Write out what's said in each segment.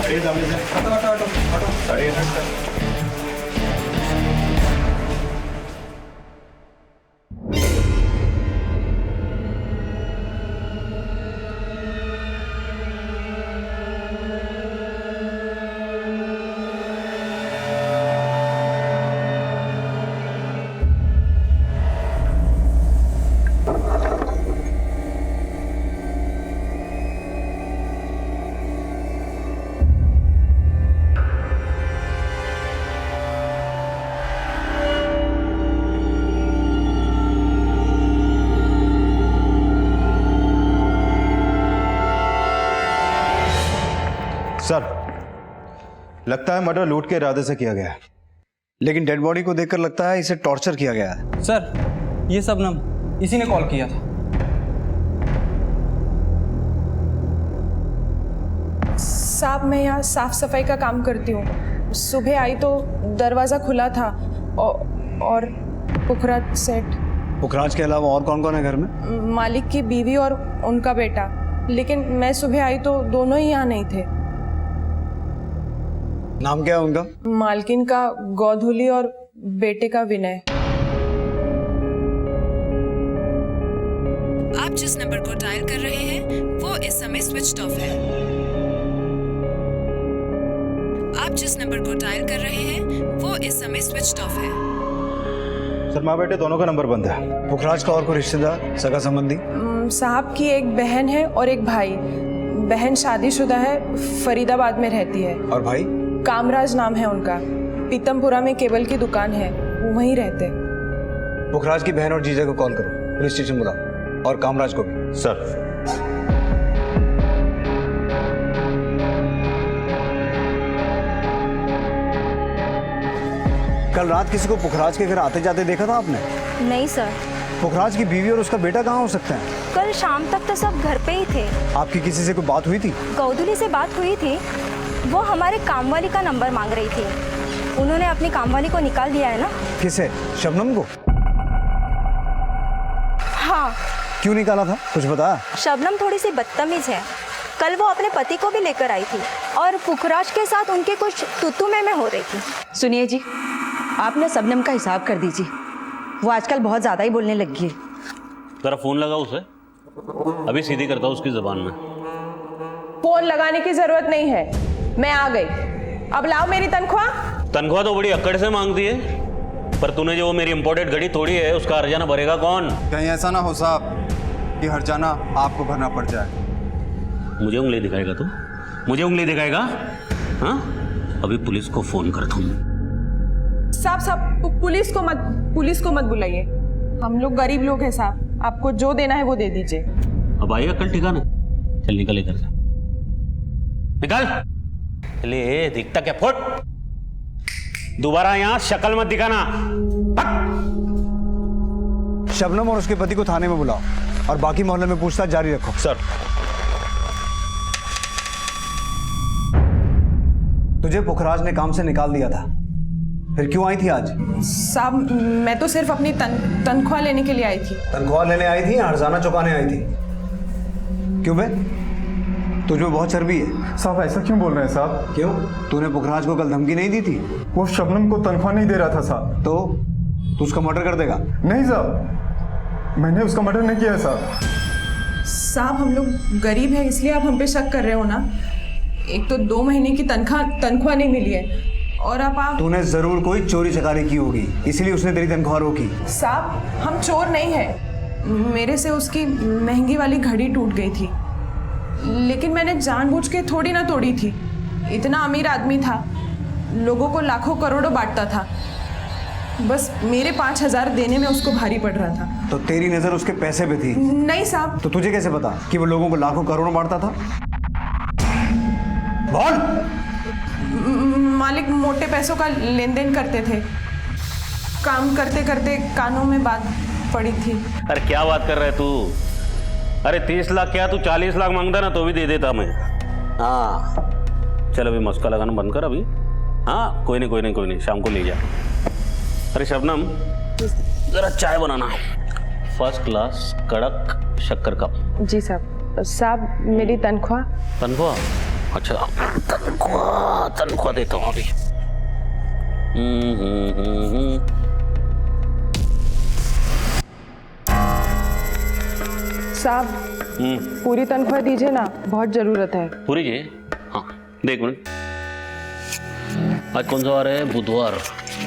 हटिए सामने से। हटिए ना। सर, लगता है मर्डर लूट के इरादे से किया गया है। लेकिन डेड बॉडी को देखकर लगता है इसे टॉर्चर किया गया है। सर, ये शबनम इसी ने कॉल किया था। साहब, मैं यहाँ साफ सफाई का काम करती हूँ। सुबह आई तो दरवाज़ा खुला था और पुखराज सेठ। पुखराज के अलावा और कौन कौन है घर में? मालिक की बीवी और उनका बेटा। लेकिन मैं सुबह आई तो दोनों ही यहाँ नहीं थे। नाम क्या है उनका? मालकिन का गौधुली और बेटे का विनय। आप जिस नंबर को डायल कर रहे हैं वो इस समय स्विच्ड ऑफ है। आप जिस नंबर को डायल कर रहे हैं वो इस समय स्विच्ड ऑफ है। सर, माँ बेटे दोनों का नंबर बंद है। पुखराज का और कोई रिश्तेदार, सगा संबंधी? साहब की एक बहन है और एक भाई। बहन शादीशुदा है, फरीदाबाद में रहती है। और भाई? कामराज नाम है उनका। पीतमपुरा में केबल की दुकान है, वो वहीं रहते। पुखराज की बहन और जीजा को कॉल करो, पुलिस स्टेशन बुलाओ, और कामराज को भी। सर, कल रात किसी को पुखराज के घर आते जाते देखा था आपने? नहीं सर। पुखराज की बीवी और उसका बेटा कहाँ हो सकते हैं? कल शाम तक तो सब घर पे ही थे। आपकी किसी से कोई बात हुई थी? गौधुली से बात हुई थी। वो हमारे कामवाली का नंबर मांग रही थी। उन्होंने अपनी कामवाली को निकाल दिया है ना। किसे? शबनम को? हाँ। क्यों निकाला था, कुछ बता? शबनम थोड़ी सी बदतमीज है। कल वो अपने पति को भी लेकर आई थी और पुखराज के साथ उनके कुछ तू में हो रही थी। सुनिए जी, आपने शबनम का हिसाब कर दीजिए। वो आजकल बहुत ज्यादा ही बोलने लगी है। जरा फोन लगा उसे, अभी सीधी करता हूँ उसकी जबान में। फोन लगाने की जरूरत नहीं है, मैं आ गई। अब लाओ मेरी तनख्वाह। तनख्वाह तो बड़ी अक्कड़ से मांगती है, पर तूने जो मेरी इंपोर्टेड घड़ी तोड़ी है उसका हर्जाना भरेगा कौन? कहीं ऐसा ना हो साहब कि हर्जाना आपको भरना पड़ जाए। मुझे उंगली दिखाएगा तू? मुझे उंगली दिखाएगा? हाँ, अभी पुलिस को फोन करता हूँ। साहब, पुलिस को मत बुलाइए। हम लोग गरीब लोग हैं साहब, आपको जो देना है वो दे दीजिए। अब आई अक्कल ठिकाने? चल निकल इधर से, निकल। चलिए दिखता क्या, फुट। दोबारा यहाँ शक्ल मत दिखाना। शबनम और उसके पति को थाने में बुलाओ और बाकी मोहल्ले में पूछताछ जारी रखो। सर। तुझे पुखराज ने काम से निकाल दिया था, फिर क्यों आई थी आज? साहब, मैं तो सिर्फ अपनी तनख्वाह लेने के लिए आई थी। तनख्वाह लेने आई थी या हर्जाना चुकाने आई थी? क्यों बे, तुझमें बहुत चर्बी है। साहब ऐसा क्यों बोल रहे हैं साहब? क्यों? तूने पुखराज को कल धमकी नहीं दी थी? वो शबनम को तनख्वाह नहीं दे रहा था साहब। तो तू उसका मर्डर कर देगा? नहीं साहब, मैंने उसका मर्डर नहीं किया है साहब। साहब, हम लोग गरीब हैं इसलिए आप हम पे शक कर रहे हो ना। एक तो 2 महीने की तनख्वाह नहीं मिली है और अब आप। तूने जरूर कोई चोरी चकारी की होगी, इसीलिए उसने तेरी तनख्वाह रोकी। साहब, हम चोर नहीं हैं। मेरे से उसकी महंगी वाली घड़ी टूट गई थी, लेकिन मैंने जानबूझ के थोड़ी ना तोड़ी थी। इतना अमीर आदमी था, लोगों को लाखों करोड़ों बांटता था। बस मेरे 5,000 देने में उसको भारी पड़ रहा था। तो तेरी नजर उसके पैसे पे थी? नहीं साहब। तो तुझे कैसे पता कि वो लोगों को लाखों करोड़ों बांटता था? बोल। मालिक मोटे पैसों का लेन देन करते थे। काम करते करते कानों में बात पड़ी थी। अरे क्या बात कर रहा है तू? अरे 30 लाख क्या, तू 40 लाख मांगता ना तो भी दे देता मैं। हाँ चल, अभी मस्का लगाना बंद कर अभी। हाँ कोई नहीं, शाम को ले जा। अरे शबनम, जरा चाय बनाना, फर्स्ट क्लास कड़क शक्कर कप। जी साहब। साहब, मेरी तनख्वाह। अच्छा तनख्वाह देता हूँ अभी। साहब पूरी तनख्वाह दीजिए ना, बहुत जरूरत है। पूरी जी? हाँ देख मिनट, आज कौन सा वार है? बुधवार।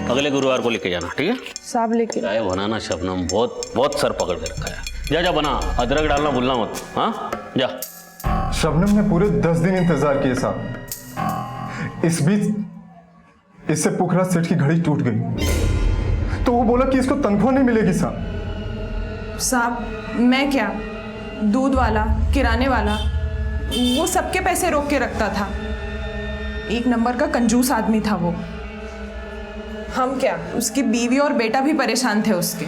अगले गुरुवार को लेके जाना, ठीक है? साहब लेके चाय बनाना शबनम, बहुत बहुत सर पकड़ के रखा है। जा जा बना, अदरक डालना भूलना मत। हाँ जा। शबनम ने पूरे 10 दिन इंतजार किए साहब। इस बीच इससे पुखराज सेठ की घड़ी टूट गई, तो वो बोला कि इसको तनख्वाह नहीं मिलेगी साहब। साहब मैं क्या, दूध वाला, किराने वाला, वो सबके पैसे रोक के रखता था। एक नंबर का कंजूस आदमी था वो। हम क्या, उसकी बीवी और बेटा भी परेशान थे उसके।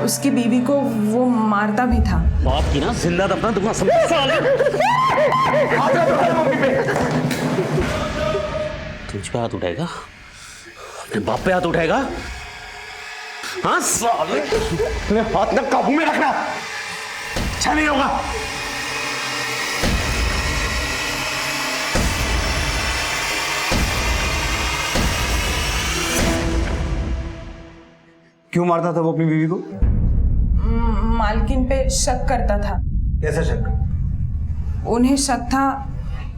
उसकी बीवी को वो मारता भी था। बाप की ना जिंदा दफना दूंगा सब साले। तुझ पे हाथ उठाएगा? अपने बाप पे हाथ उठाएगा? हाँ साले, अपने हाथ ना काबू में रखना, अच्छा नहीं होगा। क्यों मारता था वो अपनी बीवी को? मालकिन पे शक करता था। कैसा शक? उन्हें शक था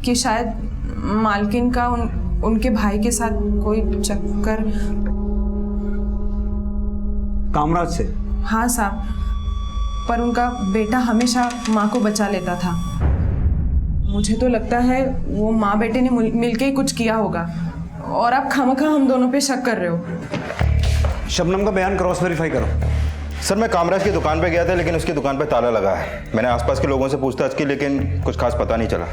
कि शायद मालकिन का उनके भाई के साथ कोई चक्कर। कामराज से? हाँ साहब, पर उनका बेटा हमेशा माँ को बचा लेता था। मुझे तो लगता है वो माँ बेटे ने मिलके ही कुछ किया होगा, और आप खामखा हम दोनों पे शक कर रहे हो। शबनम का बयान क्रॉस वेरीफाई करो। सर मैं कामराज की दुकान पे गया था, लेकिन उसकी दुकान पे ताला लगा है। मैंने आसपास के लोगों से पूछताछ की, लेकिन कुछ खास पता नहीं चला।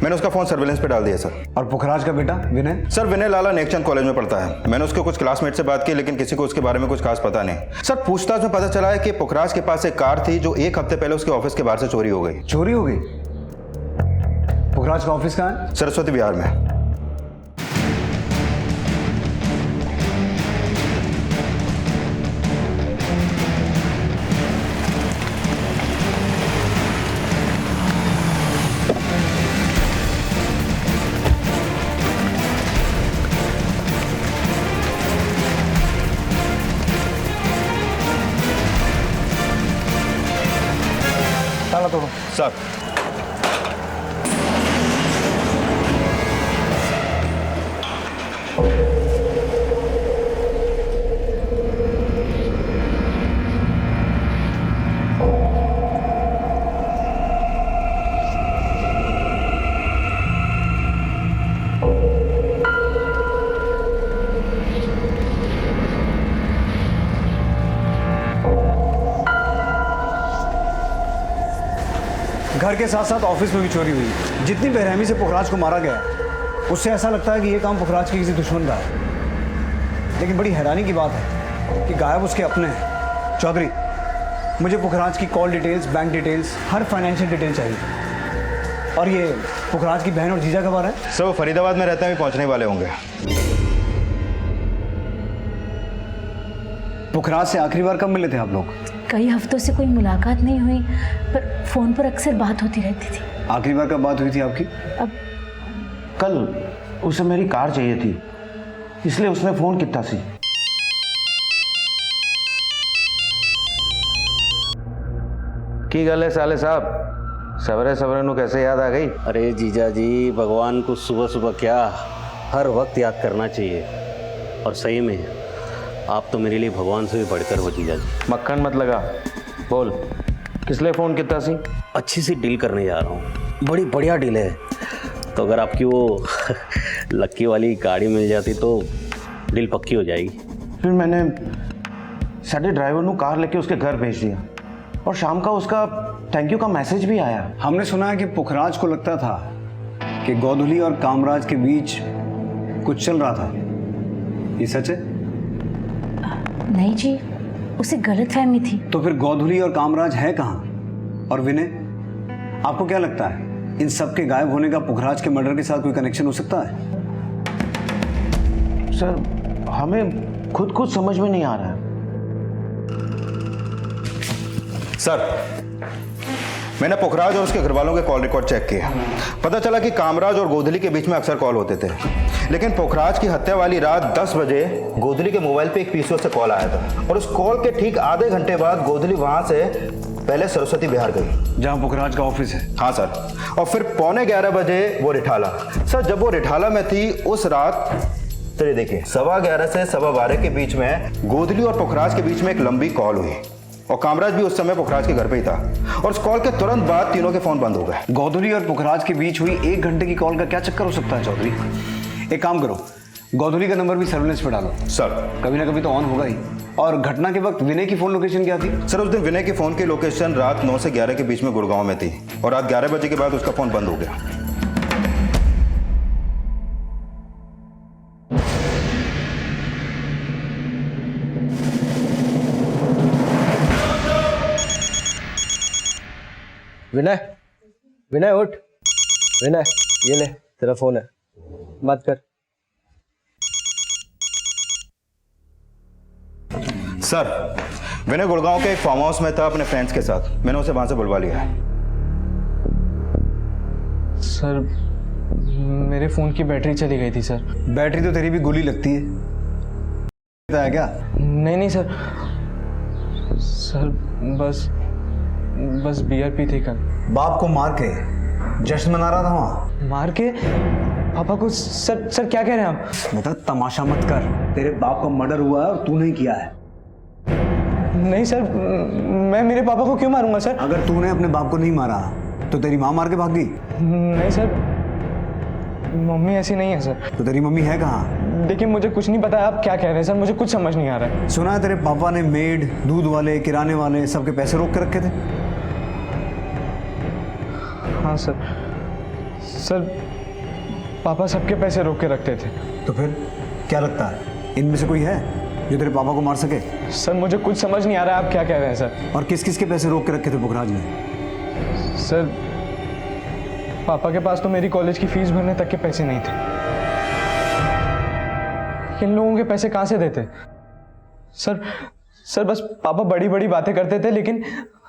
मैंने उसका फोन सर्विलेंस पे डाल दिया सर। और पुखराज का बेटा विनय? सर विनय लाला नेकचंद कॉलेज में पढ़ता है। मैंने उसके कुछ क्लासमेट से बात की, लेकिन किसी को उसके बारे में कुछ खास पता नहीं। सर पूछताछ में पता चला है कि पुखराज के पास एक कार थी जो 1 हफ्ते पहले उसके ऑफिस के बाहर से चोरी हो गई। चोरी हो गई? पुखराज का ऑफिस कहाँ है? सरस्वती विहार में। ताला तोड़ो। सर घर के साथ साथ ऑफिस में भी चोरी हुई। जितनी बेरहमी से पुखराज को मारा गया, उससे ऐसा लगता है कि ये काम पुखराज के किसी दुश्मन का है। लेकिन बड़ी हैरानी की बात है कि गायब उसके अपने हैं। चौधरी, मुझे पुखराज की कॉल डिटेल्स, बैंक डिटेल्स, हर फाइनेंशियल डिटेल चाहिए। और ये पुखराज की बहन और जीजा कब आ रहा है? सर वो फरीदाबाद में रहते हैं, पहुंचने वाले होंगे। पुखराज से आखिरी बार कब मिले थे आप लोग? कई हफ्तों से कोई मुलाकात नहीं हुई, पर फोन पर अक्सर बात होती रहती थी। आखिरी बार कब बात हुई थी आपकी? अब कल उसे मेरी कार चाहिए थी, इसलिए उसने फोन किया सी। की गल है साले साहब, सवेरे सवेरे नु कैसे याद आ गई? अरे जीजा जी, भगवान को सुबह सुबह क्या, हर वक्त याद करना चाहिए। और सही में आप तो मेरे लिए भगवान से भी बढ़कर हो जीजा जी। मक्खन मत लगा, बोल किस लिए फ़ोन किया सी? अच्छी सी डील करने जा रहा हूँ, बड़ी बढ़िया डील है। तो अगर आपकी वो लक्की वाली गाड़ी मिल जाती तो डील पक्की हो जाएगी। फिर मैंने साढ़े ड्राइवर को कार लेके उसके घर भेज दिया, और शाम का उसका थैंक यू का मैसेज भी आया। हमने सुना है कि पुखराज को लगता था कि गोधुली और कामराज के बीच कुछ चल रहा था। ये सच है? नहीं जी, उसे गलतफहमी थी। तो फिर गोधुली और कामराज है कहाँ? और विनय, आपको क्या लगता है इन सब के गायब होने का पुखराज के मर्डर के साथ कोई कनेक्शन हो सकता है? सर हमें खुद समझ में नहीं आ रहा है। सर मैंने पुखराज और उसके घर वालों के कॉल रिकॉर्ड चेक किए। पता चला कि कामराज और गोधली के बीच में अक्सर कॉल होते थे, लेकिन पुखराज की हत्या वाली रात 10 बजे गोधली के मोबाइल पे एक पीसीओ से कॉल आया था और उस कॉल के ठीक आधे घंटे बाद गोधली वहां से पहले सरस्वती विहार गई, जहां पुखराज का ऑफिस है। हाँ सर, और फिर 11:15 बजे वो रिठाला। सर, जब वो रिठाला में थी उस रात, चलिए देखिए, 11:15 से 12:15 के बीच में गोधली और पुखराज के बीच में एक लंबी कॉल हुई और कामराज भी उस समय पुखराज के घर पे ही था और उस कॉल के तुरंत बाद तीनों के फोन बंद हो गए। गोधली और पुखराज के बीच हुई 1 घंटे की कॉल का क्या चक्कर हो सकता है चौधरी? एक काम करो, गोधली का नंबर भी सर्विलेंस पे डालो। सर, कभी ना कभी तो ऑन होगा ही। और घटना के वक्त विनय की फोन लोकेशन क्या थी? सर, उस दिन विनय की फोन की लोकेशन रात 9 से 11 के बीच में गुड़गांव में थी और रात 11 बजे के बाद उसका फोन बंद हो गया। विनय, विनय उठ। विनय, ये ले तेरा फोन है, बात कर। सर, विनय गुड़गांव के एक फार्म हाउस में था अपने फ्रेंड्स के साथ। मैंने उसे वहां से बुलवा लिया है। सर, मेरे फ़ोन की बैटरी चली गई थी सर। बैटरी तो तेरी भी गोली लगती है क्या? नहीं सर, सर बस बियर पी थी कल। बाप को मार के जश्न मना रहा था वहां? मार के? पापा को? सर क्या कह रहे हैं आप? बेटा तमाशा मत कर, तेरे बाप का मर्डर हुआ है और तू नहीं किया है। नहीं सर, मैं मेरे पापा को क्यों मारूंगा सर? अगर तूने अपने बाप को नहीं मारा तो तेरी माँ मार के भाग गई? नहीं सर, मम्मी ऐसी नहीं है सर। तो तेरी मम्मी है कहाँ? देखिए, मुझे कुछ नहीं पता आप क्या कह रहे हैं सर, मुझे कुछ समझ नहीं आ रहा है। सुना है तेरे पापा ने मेड, दूध वाले, किराने वाले सबके पैसे रोक के रखे थे? हाँ सर, पापा सबके पैसे रोक के रखते थे। तो फिर क्या लगता है इनमें से कोई है जो तेरे पापा को मार सके? सर, मुझे कुछ समझ नहीं आ रहा है आप क्या कह रहे हैं सर। और किस किस के पैसे रोक के रखे थे पुखराज ने? सर, पापा के पास तो मेरी कॉलेज की फीस भरने तक के पैसे नहीं थे। इन लोगों के पैसे कहाँ से देते? सर बस पापा बड़ी बड़ी बातें करते थे, लेकिन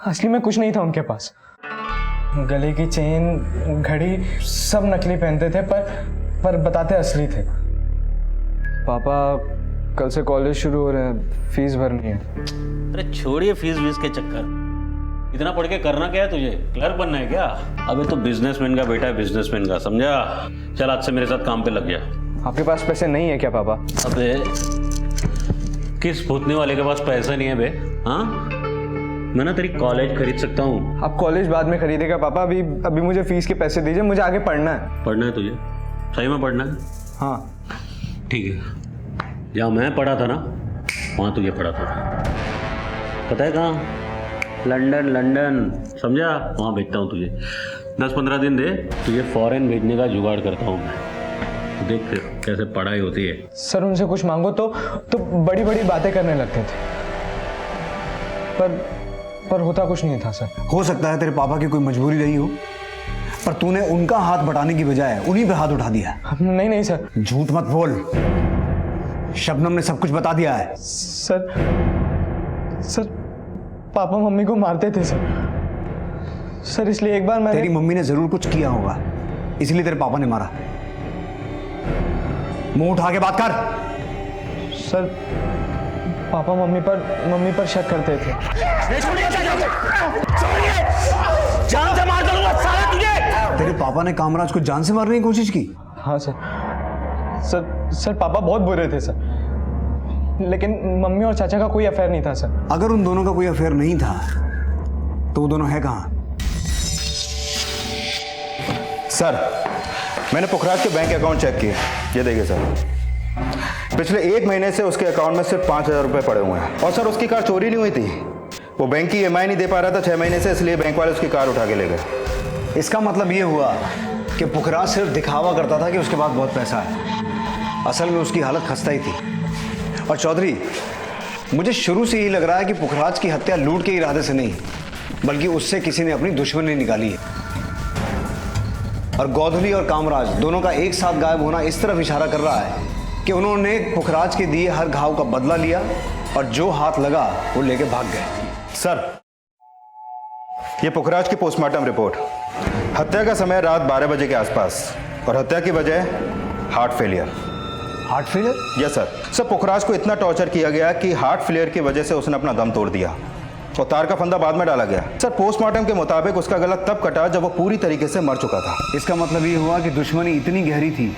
असली में कुछ नहीं था उनके पास। गले की चेन, घड़ी सब नकली पहनते थे, पर बताते असली थे। पापा, कल से कॉलेज शुरू हो रहे हैं, फीस भरनी है। अरे छोड़िए फीस वीस के चक्कर, इतना पढ़ के करना क्या है तुझे? क्लर्क बनना है क्या? अबे तो बिजनेसमैन का बेटा है, बिजनेसमैन का, समझा? चल आज से मेरे साथ काम पे लग जा। आपके पास पैसे नहीं है क्या पापा? अबे किस भूतने वाले के पास पैसा नहीं है बे? हाँ, मैं ना तेरी कॉलेज खरीद सकता हूँ। आप कॉलेज बाद में खरीदेगा पापा, अभी मुझे फीस के पैसे दीजिए, मुझे आगे पढ़ना है। पढ़ना है तुझे? सही में पढ़ना है? हाँ ठीक है। जहाँ मैं पढ़ा था ना, वहाँ तुझे पढ़ा था। पता है कहाँ? लंदन, समझा? वहाँ भेजता हूँ तुझे। 10-15 दिन दे, तुझे फॉरेन भेजने का जुगाड़ करता हूँ मैं। देख फिर कैसे पढ़ाई होती है। सर, उनसे कुछ मांगो तो बड़ी बड़ी बातें करने लगते थे, पर होता कुछ नहीं था सर। हो सकता है तेरे पापा की कोई मजबूरी रही हो, पर तूने उनका हाथ बटाने की बजाय उन्हीं पे हाथ उठा दिया। नहीं सर। झूठ मत बोल, शबनम ने सब कुछ बता दिया है। सर पापा मम्मी को मारते थे सर, इसलिए एक बार मैंने... तेरी मम्मी ने जरूर कुछ किया होगा, इसलिए तेरे पापा ने मारा। मुंह उठा के बात कर। सर, पापा मम्मी पर शक करते थे। जान से मार दूंगा साला तुझे। तेरे पापा ने कामराज को जान से मारने की कोशिश की? हाँ सर, पापा बहुत बुरे थे सर, लेकिन मम्मी और चाचा का कोई अफेयर नहीं था सर। अगर उन दोनों का कोई अफेयर नहीं था तो वो दोनों है कहाँ? सर, मैंने पुखराज के बैंक अकाउंट चेक किए, ये देखिए सर, पिछले 1 महीने से उसके अकाउंट में सिर्फ 5,000 रुपए पड़े हुए हैं। और सर, उसकी कार चोरी नहीं हुई थी, वो बैंक की EMI नहीं दे पा रहा था 6 महीने से, इसलिए बैंक वाले उसकी कार उठा के ले गए। इसका मतलब ये हुआ कि पुखराज सिर्फ दिखावा करता था कि उसके पास बहुत पैसा है, असल में उसकी हालत खस्ता ही थी। और चौधरी, मुझे शुरू से ही लग रहा है कि पुखराज की हत्या लूट के इरादे से नहीं, बल्कि उससे किसी ने अपनी दुश्मनी निकाली है। और गोधली और कामराज दोनों का एक साथ गायब होना इस तरफ इशारा कर रहा है कि उन्होंने पुखराज के दिए हर घाव का बदला लिया और जो हाथ लगा वो लेके भाग गए। सर, ये पुखराज की पोस्टमार्टम रिपोर्ट। हत्या का समय रात 12 बजे के आसपास और हत्या की वजह heart failure. Heart failure? Yes sir Pukhraj को इतना टॉर्चर किया गया कि हार्ट फेलियर की वजह से उसने अपना दम तोड़ दिया और तार का फंदा बाद में डाला गया। सर पोस्टमार्टम के मुताबिक उसका गला तब कटा जब वो पूरी तरीके से मर चुका था। इसका मतलब ये हुआ कि दुश्मनी इतनी गहरी थी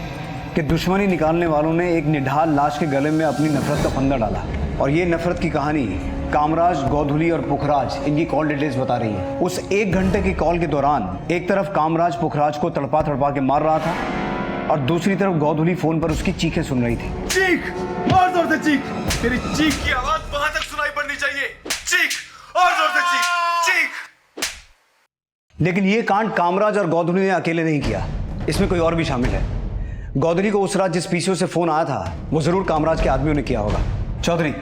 कि दुश्मनी निकालने वालों ने एक निढाल लाश के गले में अपनी नफरत का फंदा डाला। और ये नफरत की कहानी कामराज, गोधुली और पुखराज इनकी कॉल डिटेल्स बता रही है। उस 1 घंटे की कॉल के दौरान एक तरफ कामराज पुखराज को तड़पा तड़पा के मार रहा था और दूसरी तरफ गोधुली फोन पर उसकी चीखें सुन रही थी। चीख, और जोर से चीख। तेरी चीख की आवाज वहां तक सुनाई पड़नी चाहिए। चीख, और जोर से चीख, चीख। लेकिन ये कांड कामराज और गोधुली ने अकेले नहीं किया, इसमें कोई और भी शामिल है। गोधुली को उस रात जिस पीसीओ से फोन आया था वो जरूर कामराज के आदमियों ने किया होगा। चौधरी,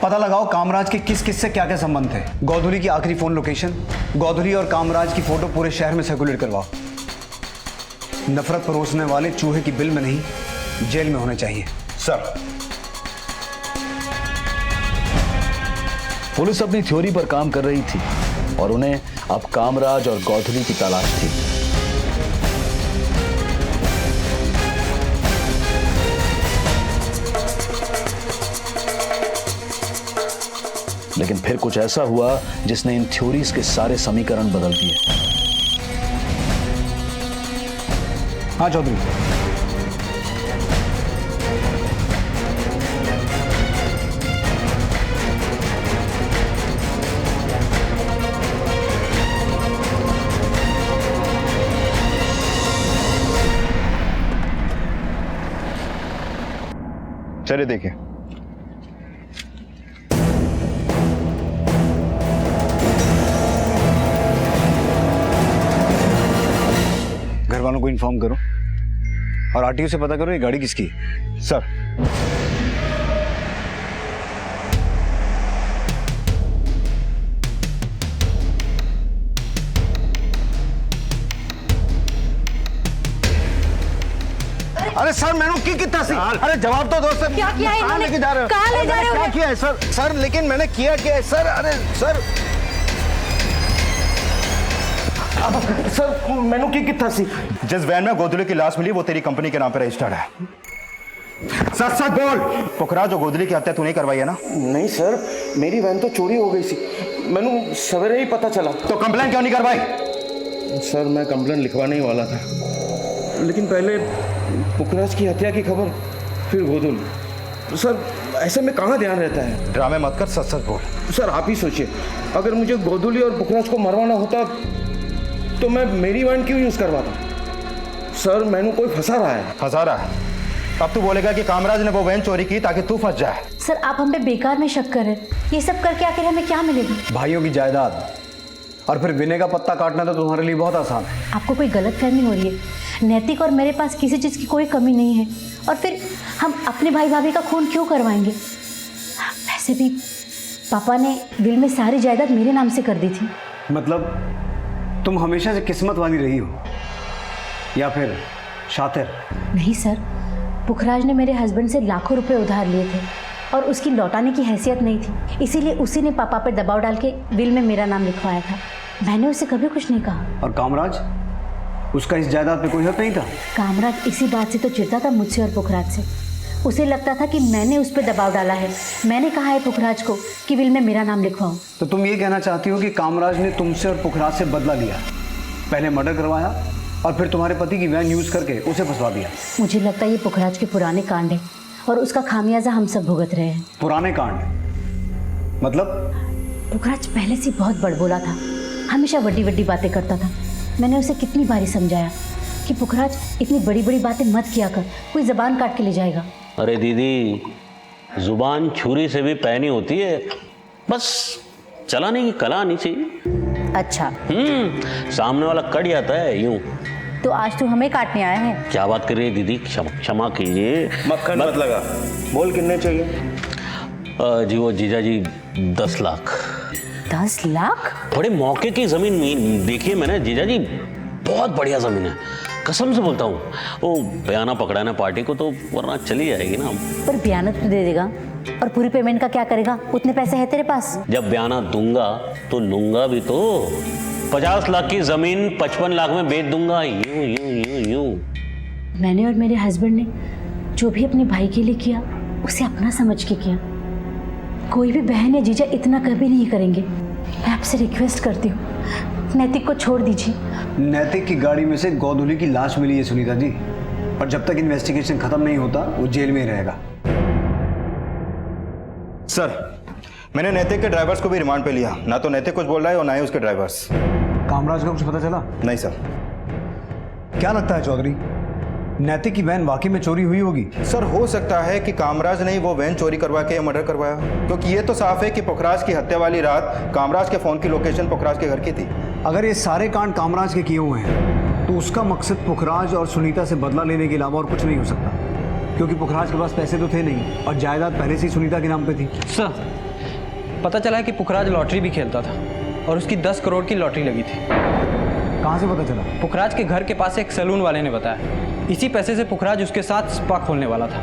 पता लगाओ कामराज के किस किस से क्या क्या संबंध थे। गोधुली की आखिरी फोन लोकेशन, गोधुली और कामराज की फोटो पूरे शहर में सर्कुलेट करवाओ। नफरत परोसने वाले चूहे की बिल में नहीं, जेल में होने चाहिए। सर पुलिस अपनी थ्योरी पर काम कर रही थी और उन्हें अब कामराज और गोधुली की तलाश थी। लेकिन फिर कुछ ऐसा हुआ जिसने इन थ्योरीज के सारे समीकरण बदल दिए। हाँ चौधरी। चलिए देखिए। घर वालों को इन्फॉर्म करो और आरटीओ से पता करो ये गाड़ी किसकी है। सर अरे सर मैंने की कितना सी? अरे जवाब तो दो सर। क्या किया है इन्होंने? लेके जा रहे हो? कहाँ ले जा रहे हो? क्या किया है सर? सर लेकिन मैंने किया क्या है सर? अरे सर सर मैंने की कितना सी? जिस वैन में गोधुली की लाश मिली वो तेरी कंपनी के नाम पर रजिस्टर्ड है। सच सच बोल, पुखराज और गोधुली की हत्या तूने करवाई है ना? नहीं सर, मेरी वैन तो चोरी हो गई थी, मैंने सवेरे ही पता चला। तो कंप्लेन क्यों नहीं करवाई? सर मैं कंप्लेन लिखवाने ही वाला था, लेकिन पहले पुखराज की हत्या की खबर, फिर गोधुली। सर ऐसे में कहाँ ध्यान रहता है? ड्रामे मत कर, सच सच बोल। सर आप ही सोचिए, अगर मुझे गोधुली और पुखराज को मरवाना होता तो मैं मेरी वैन क्यों यूज करवाता? सर मैंने कोई फंसा रहा है। फंसा रहा है? अब तू बोलेगा कि कामराज ने वो वैन चोरी की ताकि तू फंस जाए। सर आप हम पे बेकार में शक कर रहे हैं। ये सब करके आखिर हमें क्या मिलेगा? भाइयों की जायदाद और फिर विनय का पत्ता काटना तो तुम्हारे लिए बहुत आसान है। आपको कोई गलतफहमी हो रही है। नैतिक और मेरे पास किसी चीज़ की कोई कमी नहीं है, और फिर हम अपने भाई भाभी का खून क्यों करवाएंगे? वैसे भी पापा ने विल में सारी जायदाद मेरे नाम से कर दी थी। मतलब तुम हमेशा से किस्मत वाली रही हो या फिर शातिर? नहीं सर, पुखराज ने मेरे हस्बैंड से लाखों रुपए उधार लिए थे और उसकी लौटाने की हैसियत नहीं थी, इसीलिए उसी ने पापा पर दबाव डाल के विल में मेरा नाम लिखवाया था। मैंने उसे कभी कुछ नहीं कहा। और कामराज, उसका इस जायदाद पे कोई हक नहीं था? कामराज इसी बात से तो चिढ़ता था मुझसे और पुखराज से। उसे लगता था कि मैंने उस पर दबाव डाला है, मैंने कहा है पुखराज को कि विल में मेरा नाम लिखवाओ। तो तुम ये कहना चाहती हो कि कामराज ने तुमसे और पुखराज से बदला लिया, पहले मर्डर करवाया और फिर तुम्हारे पति की वैन यूज करके उसे फंसवा दिया? मुझे लगता है ये पुखराज के पुराने कांड है और उसका खामियाजा हम सब भुगत रहे हैं। पुराने कांड मतलब? पुखराज पहले से बहुत बड़बोला था, हमेशा बड़ी बड़ी बातें करता था। मैंने उसे कितनी बारी समझाया कि पुखराज इतनी बड़ी बड़ी बातें मत किया कर, कोई जबान काट के ले जाएगा। अरे दीदी, जुबान छुरी से भी पैनी होती है, बस चलाने की कला आनी चाहिए। अच्छा। सामने वाला कट जाता है यूं। तो आज तू हमें काटने आया है? क्या बात कर रही है दीदी, क्षमा कीजिए। मक्खन मत लगा, बोल कितने चाहिए? जी वो जीजा जी 10 लाख। 10 लाख? बड़े मौके की जमीन देखिए मैंने जीजा जी, बहुत बढ़िया जमीन है, कसम से बोलता हूँ। वो बयाना पकड़ाना पार्टी को तो, वरना चली जाएगी ना। पर बयाना तो दे देगा, और पूरी पेमेंट का क्या करेगा? उतने पैसे हैं तेरे पास? जब बयाना दूंगा तो लूंगा भी तो। 50 लाख की जमीन 55 लाख में बेच दूंगा, यूं यूं यूं यूं। मैंने और मेरे हस्बैंड ने जो भी अपने भाई के लिए किया उसे अपना समझ के किया। कोई भी बहन या जीजा इतना कभी नहीं करेंगे। मैं आपसे रिक्वेस्ट करती हूँ, नैतिक को छोड़ दीजिए। नैतिक की गाड़ी में से गोधुली की लाश मिली है सुनीता जी, और जब तक इन्वेस्टिगेशन खत्म नहीं होता वो जेल में ही रहेगा। सर, मैंने नैतिक के ड्राइवर्स को भी रिमांड पे लिया। ना तो नैतिक कुछ बोल रहा है और ना ही उसके ड्राइवर्स। कामराज का कुछ पता चला? नहीं सर। क्या लगता है चौधरी, नैतिक की वैन वाकई में चोरी हुई होगी? सर, हो सकता है कि कामराज ने ही वो वैन चोरी करवा के मर्डर करवाया, क्योंकि ये तो साफ है कि पुखराज की हत्या वाली रात कामराज के फोन की लोकेशन पुखराज के घर की थी। अगर ये सारे कांड कामराज के किए हुए हैं तो उसका मकसद पुखराज और सुनीता से बदला लेने के अलावा और कुछ नहीं हो सकता, क्योंकि पुखराज के पास पैसे तो थे नहीं और जायदाद पहले से ही सुनीता के नाम पे थी। सर, पता चला है कि पुखराज लॉटरी भी खेलता था और उसकी 10 करोड़ की लॉटरी लगी थी। कहाँ से पता चला? पुखराज के घर के पास एक सैलून वाले ने बताया। इसी पैसे से पुखराज उसके साथ स्पा खोलने वाला था।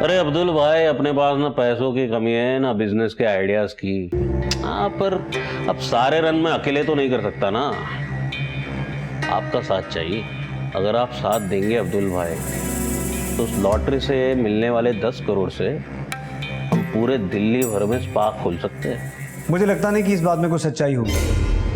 अरे अब्दुल भाई, अपने पास ना पैसों की कमी है ना बिजनेस के आइडियाज की। हाँ, पर अब सारे रन में अकेले तो नहीं कर सकता ना, आपका साथ चाहिए। अगर आप साथ देंगे अब्दुल भाई तो उस लॉटरी से मिलने वाले 10 करोड़ से हम पूरे दिल्ली भर में स्पा खोल सकते हैं। मुझे लगता नहीं कि इस बात में कोई सच्चाई होगी।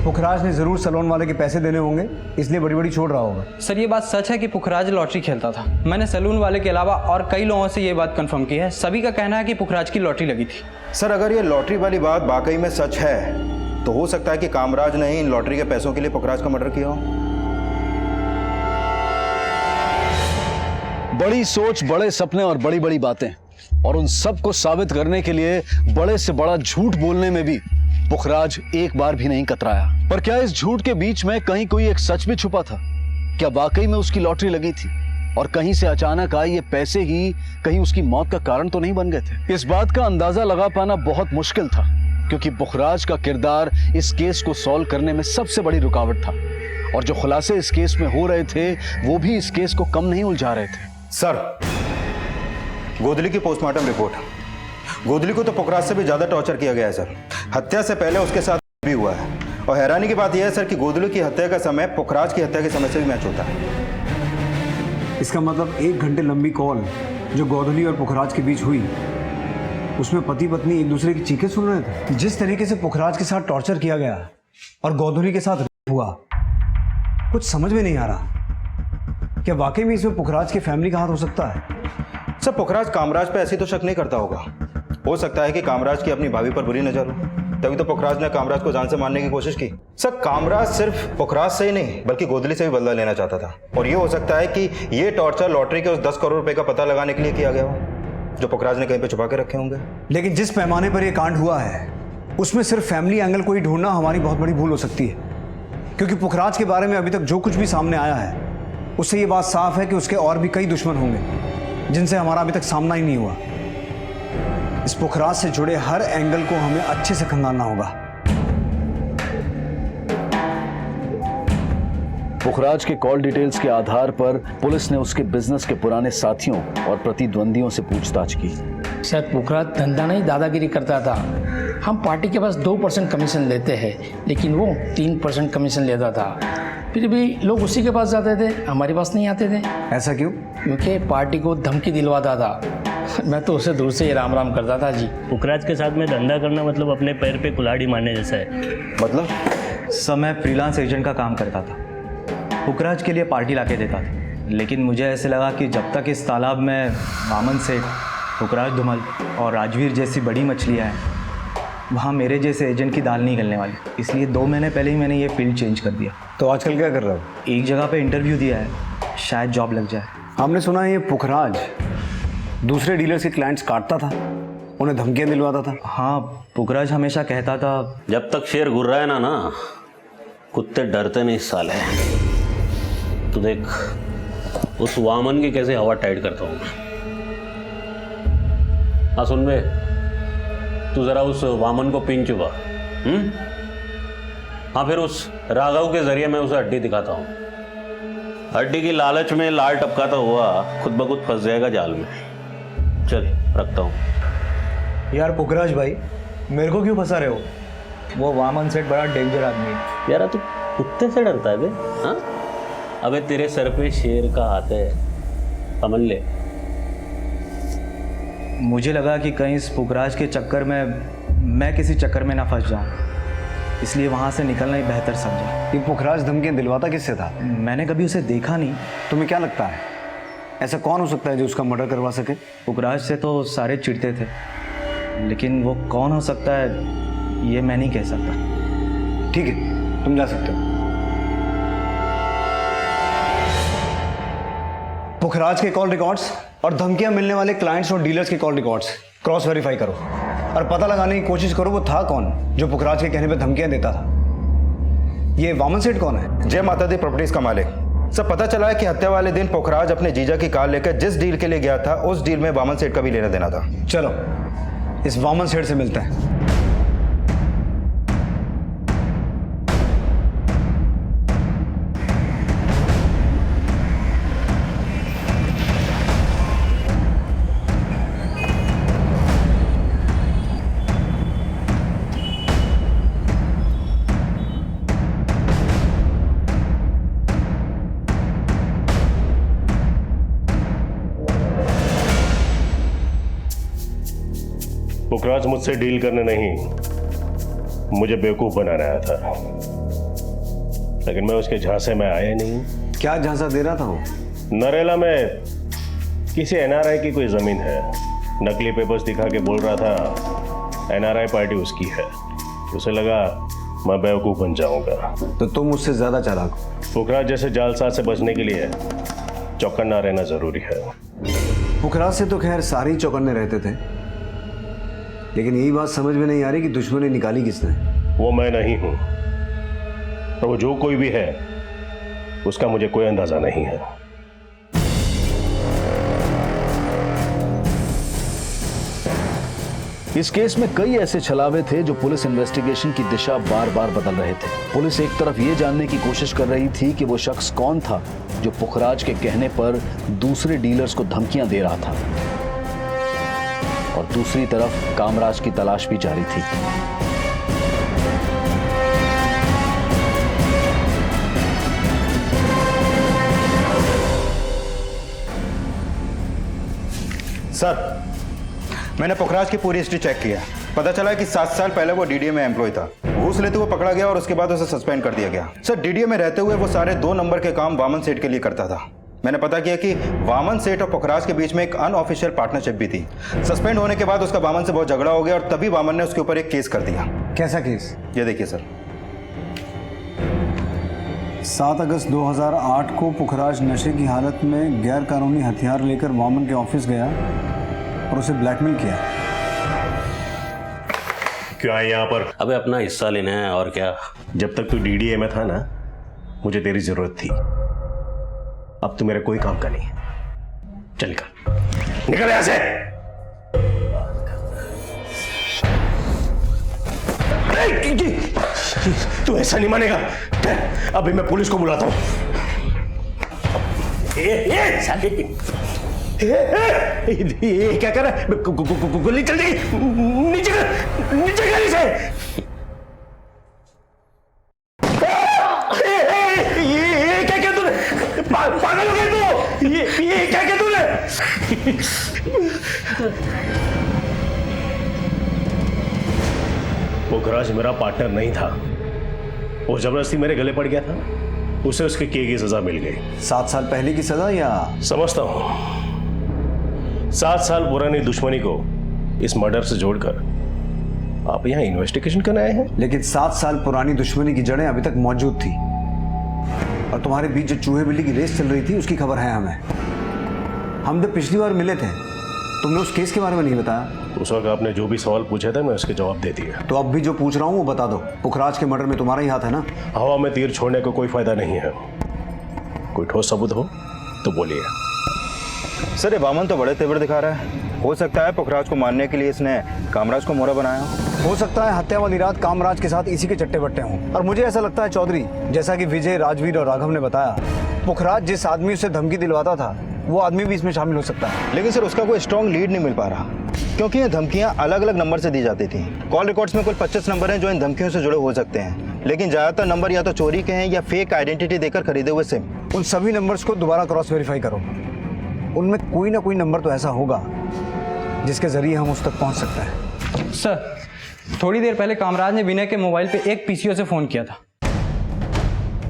पुखराज ने जरूर सैलून वाले के पैसे देने होंगे, इसलिए बड़ी बड़ी छोड़ रहा होगा। सर, ये बात सच है कि पुखराज लॉटरी खेलता था। मैंने सैलून वाले के अलावा और कई लोगों से ये बात कंफर्म की है। सभी का कहना है कि पुखराज की लॉटरी लगी थी। सर, अगर ये लॉटरी वाली बात वाकई में सच है तो हो सकता है कि कामराज ने ही इन लॉटरी के पैसों के लिए पुखराज का मर्डर किया हो। बड़ी सोच, बड़े सपने और बड़ी बड़ी बातें, और उन सब को साबित करने के लिए बड़े से बड़ा झूठ बोलने में भी पुखराज एक बार भी नहीं कतराया। पर क्या इस झूठ के बीच में कहीं कोई एक सच भी छुपा था? क्या वाकई में उसकी लॉटरी लगी थी और कहीं से अचानक आए ये पैसे ही कहीं उसकी मौत का कारण तो नहीं बन गए थे? इस बात का अंदाजा लगा पाना बहुत मुश्किल था, क्योंकि पुखराज का किरदार इस केस को सॉल्व करने में सबसे बड़ी रुकावट था, और जो खुलासे इस केस में हो रहे थे वो भी इस केस को कम नहीं उलझा रहे थे। सर, गोधली की पोस्टमार्टम रिपोर्ट, गोधली को तो पुखराज से भी ज्यादा टॉर्चर किया गया है सर। हत्या से पहले उसके साथ भी हुआ है, और हैरानी की बात यह है सर कि गोधली की हत्या का समय पुखराज की हत्या के समय से भी मैच होता है। इसका मतलब 1 घंटे लंबी कॉल जो गोधली और पुखराज के बीच हुई, उसमें पति पत्नी एक दूसरे की चीखें सुन रहे थे। जिस तरीके से पुखराज के साथ टॉर्चर किया गया और गोधली के साथ रेप हुआ, कुछ समझ में नहीं आ रहा। क्या वाकई में इसमें पुखराज की फैमिली का हाथ हो सकता है? सर, पुखराज कामराज पे ऐसी तो शक नहीं करता होगा। हो सकता है कि कामराज की अपनी भाभी पर बुरी नजर हो, तभी तो पुखराज ने कामराज को जान से मारने की कोशिश की। सर, कामराज सिर्फ पुखराज से ही नहीं बल्कि गोधली से भी बदला लेना चाहता था, और ये हो सकता है कि ये टॉर्चर लॉटरी के उस 10 करोड़ रुपए का पता लगाने के लिए किया गया हो, जो पुखराज ने कहीं पे छुपा के रखे होंगे। लेकिन जिस पैमाने पर यह कांड हुआ है उसमें सिर्फ फैमिली एंगल को ही ढूंढना हमारी बहुत बड़ी भूल हो सकती है, क्योंकि पुखराज के बारे में अभी तक जो कुछ भी सामने आया है उससे ये बात साफ है कि उसके और भी कई दुश्मन होंगे जिनसे हमारा अभी तक सामना ही नहीं हुआ। इस पुखराज से जुड़े हर एंगल को हमें अच्छे से खंगालना होगा। पुखराज के कॉल डिटेल्स के आधार पर पुलिस ने उसके बिजनेस के पुराने साथियों और प्रतिद्वंदियों से पूछताछ की। शायद पुखराज धंधा नहीं दादागिरी करता था। हम पार्टी के पास 2% कमीशन लेते हैं, लेकिन वो 3% कमीशन लेता था। फिर भी लोग उसी के पास जाते थे, हमारे पास नहीं आते थे। ऐसा क्यों? क्योंकि पार्टी को धमकी दिलवाता था। मैं तो उसे दूर से ही राम राम करता था जी। पुखराज के साथ में धंधा करना मतलब अपने पैर पे कुल्हाड़ी मारने जैसा है। मतलब? सर, मैं फ्रीलांस एजेंट का काम करता था, पुखराज के लिए पार्टी लाके देता था। लेकिन मुझे ऐसे लगा कि जब तक इस तालाब में वामन सेठ, पुखराज धुमल और राजवीर जैसी बड़ी मछलियाँ हैं, वहाँ मेरे जैसे एजेंट की दाल नहीं गलने वाली। इसलिए 2 महीने पहले ही मैंने ये फील्ड चेंज कर दिया। तो आजकल क्या कर रहे हो? एक जगह पे इंटरव्यू दिया है, शायद जॉब लग जाए। हमने सुना है ये पुखराज दूसरे डीलर्स के क्लाइंट्स काटता था, उन्हें धमकियाँ दिलवाता था। हाँ, पुखराज हमेशा कहता था जब तक शेर घूर रहा है ना कुत्ते डरते नहीं साले। तो देख उस वामन की कैसे हवा टाइट करता हूँ मैं। हाँ सुन बे, तू जरा उस वामन को पिन चुका। हाँ, फिर उस राघव के जरिए मैं उसे हड्डी दिखाता हूँ। हड्डी की लालच में लाल टपकाता हुआ खुद ब खुद फंस जाएगा जाल में। चल रखता हूँ। यार पुखराज भाई, मेरे को क्यों फंसा रहे हो? वो वामन सेठ बड़ा डेंजर आदमी है। यार तू कुत्ते से डरता है बे? हाँ, अबे तेरे सर पे शेर का हाथ है, समझ ले। मुझे लगा कि कहीं इस पुखराज के चक्कर में मैं किसी चक्कर में ना फंस जाऊं, इसलिए वहां से निकलना ही बेहतर समझा। ये पुखराज धमकियां दिलवाता किससे था? मैंने कभी उसे देखा नहीं। तुम्हें क्या लगता है ऐसा कौन हो सकता है जो उसका मर्डर करवा सके? पुखराज से तो सारे चिढ़ते थे, लेकिन वो कौन हो सकता है ये मैं नहीं कह सकता। ठीक है, तुम जा सकते हो। पुखराज के कॉल रिकॉर्ड्स और धमकियां मिलने वाले क्लाइंट्स और डीलर्स के कॉल रिकॉर्ड्स क्रॉस वेरीफाई करो और पता लगाने की कोशिश करो वो था कौन जो पुखराज के कहने पे धमकियां देता था। ये वामन सेठ कौन है? जय माता दी प्रॉपर्टीज का मालिक। सब पता चला है कि हत्या वाले दिन पुखराज अपने जीजा की कार लेकर जिस डील के लिए गया था उस डील में वामन सेठ का भी लेना देना था। चलो इस वामन सेठ से मिलते हैं। पुखराज मुझसे डील करने नहीं, मुझे बेवकूफ बनाने आया था, लेकिन मैं उसके झांसे में आया नहीं। क्या झांसा दे रहा था वो? नरेला में किसी एनआरआई की कोई जमीन है, नकली पेपर्स दिखा के बोल रहा था एनआरआई पार्टी उसकी है। उसे लगा मैं बेवकूफ बन जाऊंगा। तो तुम उससे ज्यादा चालाक। पुखराज जैसे जालसाज से बचने के लिए चौकन्ना रहना जरूरी है। पुखराज से तो खैर सारे ही चौकन्ने रहते थे, लेकिन यही बात समझ में नहीं आ रही कि दुश्मनी निकाली किसने। वो मैं नहीं हूं, और वो जो कोई भी है उसका मुझे कोई अंदाजा नहीं है। इस केस में कई ऐसे छलावे थे जो पुलिस इन्वेस्टिगेशन की दिशा बार बार बदल रहे थे। पुलिस एक तरफ ये जानने की कोशिश कर रही थी कि वो शख्स कौन था जो पुखराज के कहने पर दूसरे डीलर्स को धमकियां दे रहा था, और दूसरी तरफ कामराज की तलाश भी जारी थी। सर, मैंने पुखराज की पूरी हिस्ट्री चेक किया। पता चला कि 7 साल पहले वो डीडीए में एम्प्लॉय था। घूस लेते हुए पकड़ा गया और उसके बाद उसे सस्पेंड कर दिया गया। सर, डीडीए में रहते हुए वो सारे 2 नंबर के काम वामन सेठ के लिए करता था। मैंने पता किया कि वामन सेठ और पुखराज के बीच में एक अनऑफिशियल पार्टनरशिप भी थी। सस्पेंड होने के बाद उसका वामन से बहुत झगड़ा हो गया और तभी वामन ने उसके ऊपर एक केस कर दिया। कैसा केस? ये देखिए सर, 7 अगस्त 2008 को पुखराज नशे की हालत में गैर कानूनी हथियार लेकर वामन के ऑफिस गया और उसे ब्लैकमेल किया। क्या है यहाँ पर? अबे अपना हिस्सा लेना है और क्या। जब तक तू डीडीए में था ना, मुझे तेरी जरूरत थी। अब तू मेरे कोई काम का नहीं। चल निकल यहां से। तू ऐसा नहीं मानेगा। अभी मैं पुलिस को बुलाता हूं। ये क्या कर रहा है? गोली चल जाएगी। नीचे गाड़ी से। ये क्या किया तूने? पागल हो गया तू? ये क्या किया तूने? पुखराज मेरा पार्टनर नहीं था, वो जबरदस्ती मेरे गले पड़ गया था। उसे उसके किए की सजा मिल गई। 7 साल पहले की सजा? या समझता हूं 7 साल पुरानी दुश्मनी को इस मर्डर से जोड़कर आप यहाँ इन्वेस्टिगेशन करने आए हैं। लेकिन 7 साल पुरानी दुश्मनी की जड़ें अभी तक मौजूद थी, और तुम्हारे बीच जो चूहे बिल्ली की रेस चल रही थी उसकी खबर है हमें। हम जब पिछली बार मिले थे तुमने उस केस के बारे में नहीं बताया। उस वक्त आपने जो भी सवाल पूछे थे मैं उसके जवाब दे दिए। तो अब भी जो पूछ रहा हूँ वो बता दो। पुखराज के मर्डर में तुम्हारा ही हाथ है ना? हवा में तीर छोड़ने को कोई फायदा नहीं है। कोई ठोस सबूत हो तो बोलिए। सर, ये वामन तो बड़े तेवर दिखा रहा है। हो सकता है पुखराज को मारने के लिए इसने कामराज को मोहरा बनाया हो सकता है हत्या वाली रात कामराज के साथ इसी के चट्टे बट्टे हों। और मुझे ऐसा लगता है चौधरी, जैसा कि विजय, राजवीर और राघव ने बताया, पुखराज जिस आदमी से धमकी दिलवाता था वो आदमी भी इसमें शामिल हो सकता है। लेकिन सर उसका कोई स्ट्रॉन्ग लीड नहीं मिल पा रहा, क्योंकि ये धमकियां अलग अलग नंबर से दी जाती थी। कॉल रिकॉर्ड्स में कुल 25 नंबर हैं जो इन धमकियों से जुड़े हो सकते हैं, लेकिन ज़्यादातर नंबर या तो चोरी के हैं या फेक आइडेंटिटी देकर खरीदे हुए सिम। उन सभी नंबर्स को दोबारा क्रॉस वेरीफाई करो, उनमें कोई ना कोई नंबर तो ऐसा होगा जिसके जरिए हम उस तक पहुंच सकते हैं। सर, थोड़ी देर पहले कामराज ने विनय के मोबाइल पे एक पीसीओ से फ़ोन किया था।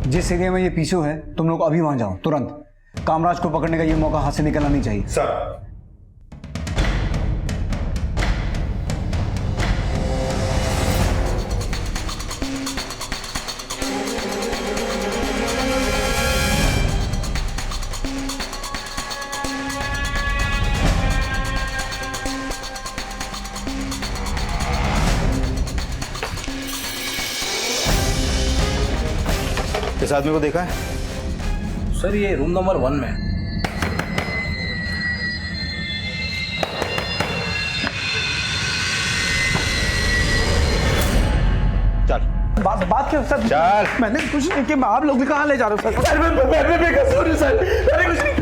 जिस एरिया में ये पीसीओ है तुम लोग अभी वहां जाओ तुरंत। कामराज को पकड़ने का ये मौका हाथ से निकलना नहीं चाहिए। सर इस आदमी को देखा है? सर ये रूम नंबर 1 में। चल बात क्यों सर? चल। मैंने कुछ नहीं किया, आप लोग कहाँ ले जा रहे हो सर? मैं बेकसूर हूं सर, मैंने कुछ नहीं।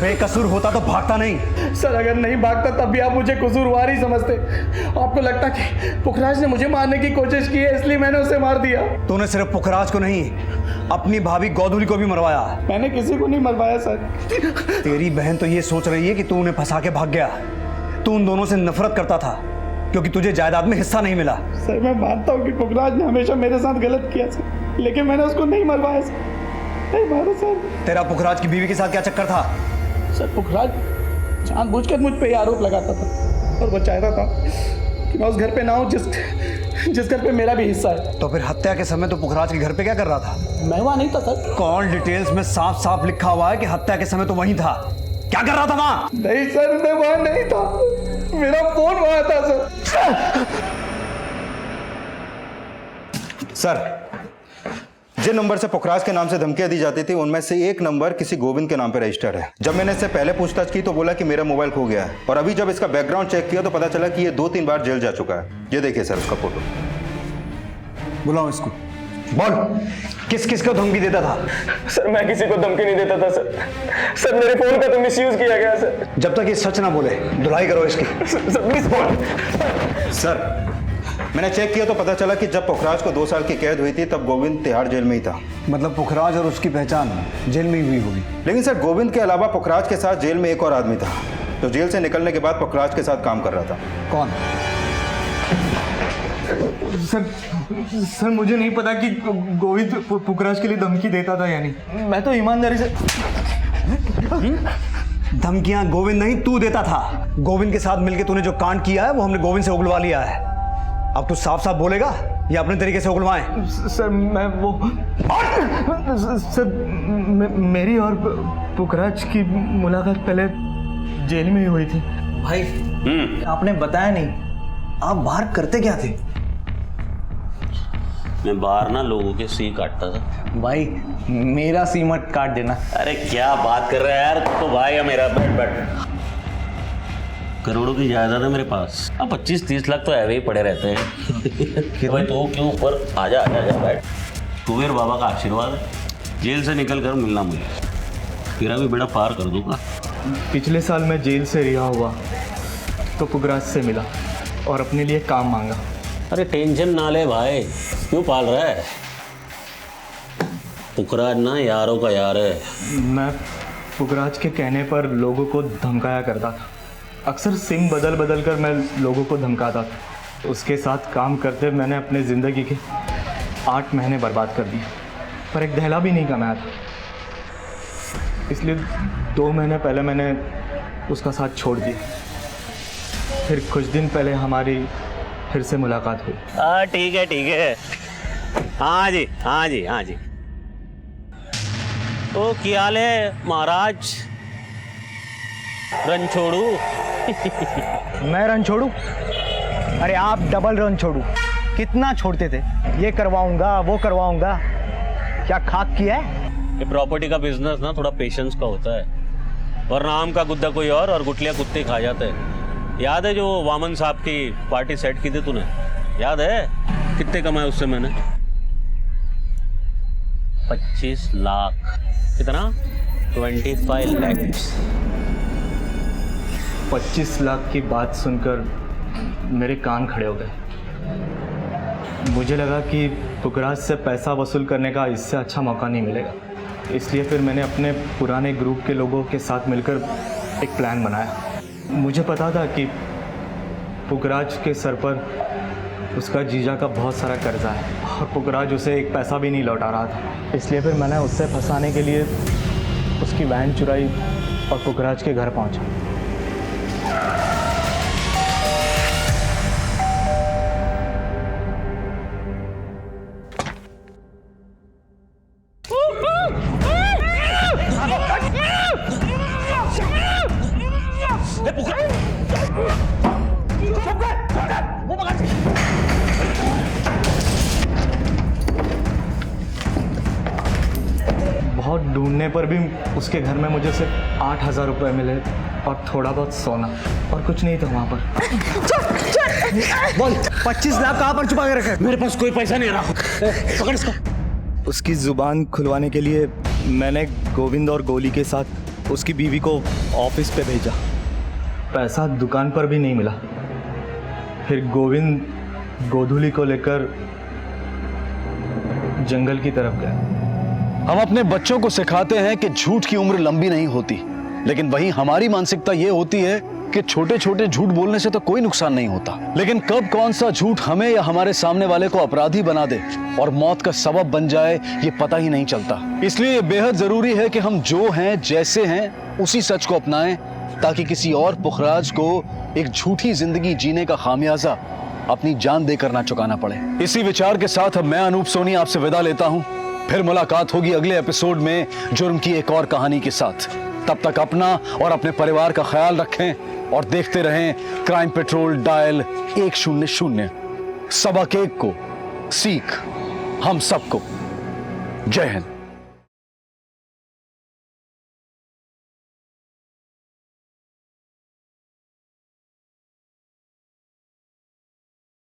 बेकसूर होता तो भागता नहीं। सर अगर नहीं भागता तब भी आप मुझे कसूरवार ही समझते। आपको लगता कि पुखराज ने मुझे मारने की कोशिश की है इसलिए मैंने उसे मार दिया? तूने सिर्फ पुखराज को नहीं अपनी भाभी गोधुली को भी मरवाया। मैंने किसी को नहीं मरवाया सर। तेरी बहन तो ये सोच रही है कि तू उन्हें फंसा के भाग गया। तू उन दोनों से नफरत करता था क्योंकि तुझे जायदाद में हिस्सा नहीं मिला। सर मैं मानता हूँ कि पुखराज ने हमेशा मेरे साथ गलत किया सर, लेकिन मैंने उसको नहीं मरवाया सर, नहीं मारा सर। तेरा पुखराज की बीवी के साथ क्या चक्कर था? सर पुखराज जानबूझकर मुझ पे ये आरोप लगाता था और वो चाहता था कि मैं उस घर पे ना हूँ जिस घर पे मेरा भी हिस्सा है। तो फिर हत्या के समय तो पुखराज के घर पे क्या कर रहा था? मैं वहाँ नहीं था सर। कॉल डिटेल्स में साफ साफ लिखा हुआ है कि हत्या के समय तो वहीं था। क्या कर रहा था वहाँ? नहीं सर मैं वहाँ नहीं था, मेरा फोन वहाँ था सर। सर जिन नंबर से पुखराज के नाम से धमकियां दी जाती थी उनमें से एक नंबर किसी गोविंद के नाम पर रजिस्टर्ड है। जब मैंने इससे पहले पूछताछ की तो बोला कि मेरा मोबाइल खो गया है, और अभी जब इसका बैकग्राउंड चेक किया तो पता चला कि ये 2-3 बार जेल जा चुका है। ये देखिए सर उसका फोटो। बुलाओ इसको। बोल किस किस को धमकी देता था? सर मैं किसी को धमकी नहीं देता था सर। सर मेरे फोन का तो मिसयूज किया गया सर। जब तक ये सच ना बोले धुलाई करो इसकी। सर प्लीज बोल। सर मैंने चेक किया तो पता चला कि जब पुखराज को 2 साल की कैद हुई थी तब गोविंद तिहाड़ जेल में ही था। मतलब पुखराज और उसकी पहचान जेल में ही हुई होगी। लेकिन सर गोविंद के अलावा पुखराज के साथ जेल में एक और आदमी था जो जेल से निकलने के बाद पुखराज के साथ काम कर रहा था। कौन? सर मुझे नहीं पता कि गोविंद पुखराज के लिए धमकी देता था या नहीं। मैं तो ईमानदारी से। धमकियां गोविंद नहीं तू देता था। गोविंद के साथ मिलकर तूने जो कांड किया है वो हमने गोविंद से उगलवा लिया है। अब तू साफ साफ बोलेगा या अपने तरीके से उगलवाएं? सर मैं वो सर मेरी और पुखराज की मुलाकात पहले जेल में ही हुई थी। भाई आपने बताया नहीं, आप बाहर करते क्या थे? मैं बाहर ना लोगों के सी काटता था। भाई मेरा सी मत काट देना। अरे क्या बात कर रहा है यार, तू तो भाई है मेरा। बैठ बैठ। करोड़ों की जायदाद है मेरे पास। अब 25-30 लाख तो ऐसे ही पड़े रहते हैं। भाई तू क्यों ऊपर आजा आजा आजा बैठ। कुबेर बाबा का आशीर्वाद है। जेल से निकल कर मिलना मुझे, तेरा भी बेड़ा पार कर दूंगा। पिछले साल मैं जेल से रिहा हुआ तो पुखराज से मिला और अपने लिए काम मांगा। अरे टेंशन ना ले भाई, क्यों पाल रहा है? पुखराज ना यारों का यार है। मैं पुखराज के कहने पर लोगों को धमकाया करता था। अक्सर सिम बदल बदल कर मैं लोगों को धमकाता था। उसके साथ काम करते मैंने अपने ज़िंदगी के 8 महीने बर्बाद कर दिए, पर एक दहला भी नहीं कमाया था। इसलिए 2 महीने पहले मैंने उसका साथ छोड़ दिया। फिर कुछ दिन पहले हमारी फिर से मुलाकात हुई। ठीक है ठीक है। हाँ जी हाँ जी हाँ जी। तो क्या हाल है महाराज? रन छोड़ू? मैं रन छोड़ू? अरे आप डबल रन छोड़ू। कितना छोड़ते थे? ये करवाऊंगा वो करवाऊंगा, क्या खाक किया है? ये प्रॉपर्टी का बिजनेस ना थोड़ा पेशेंस का होता है, वरना आम का गुद्दा कोई और गुटलियां कुत्ते खा जाते हैं। याद है जो वामन साहब की पार्टी सेट की थी तूने? याद है कितने कमाए उससे मैंने? 25 लाख। कितना? 25 लाख। 25 लाख की बात सुनकर मेरे कान खड़े हो गए। मुझे लगा कि पुखराज से पैसा वसूल करने का इससे अच्छा मौका नहीं मिलेगा, इसलिए फिर मैंने अपने पुराने ग्रुप के लोगों के साथ मिलकर एक प्लान बनाया। मुझे पता था कि पुखराज के सर पर उसका जीजा का बहुत सारा कर्जा है और पुखराज उसे एक पैसा भी नहीं लौटा रहा था, इसलिए फिर मैंने उससे फंसाने के लिए उसकी वैन चुराई और पुखराज के घर पहुंचा। बहुत ढूंढने पर भी उसके घर में मुझे सिर्फ 8,000 रुपये मिले और थोड़ा बहुत सोना और कुछ नहीं था वहाँ पर। बोल 25 लाख कहाँ पर छुपा के रखे? मेरे पास कोई पैसा नहीं रहा। पकड़ इसको। उसकी जुबान खुलवाने के लिए मैंने गोविंद और गोली के साथ उसकी बीवी को ऑफिस पे भेजा। पैसा दुकान पर भी नहीं मिला। फिर गोविंद गोधूली को लेकर जंगल की तरफ गया। हम अपने बच्चों को सिखाते हैं कि झूठ की उम्र लंबी नहीं होती, लेकिन वहीं हमारी मानसिकता यह होती है कि छोटे छोटे झूठ बोलने से तो कोई नुकसान नहीं होता, लेकिन कब कौन सा झूठ हमें या हमारे सामने वाले को अपराधी बना दे और मौत का सबब बन जाए ये पता ही नहीं चलता। इसलिए बेहद जरूरी है कि हम जो हैं जैसे हैं उसी सच को अपनाएं, ताकि किसी और पुखराज को एक झूठी जिंदगी जीने का खामियाजा अपनी जान देकर ना चुकाना पड़े। इसी विचार के साथ अब मैं अनूप सोनी आपसे विदा लेता हूं। फिर मुलाकात होगी अगले एपिसोड में जुर्म की एक और कहानी के साथ। तब तक अपना और अपने परिवार का ख्याल रखें और देखते रहें क्राइम पेट्रोल डायल 100। सबक एक को सीख हम सबको। जय हिंद।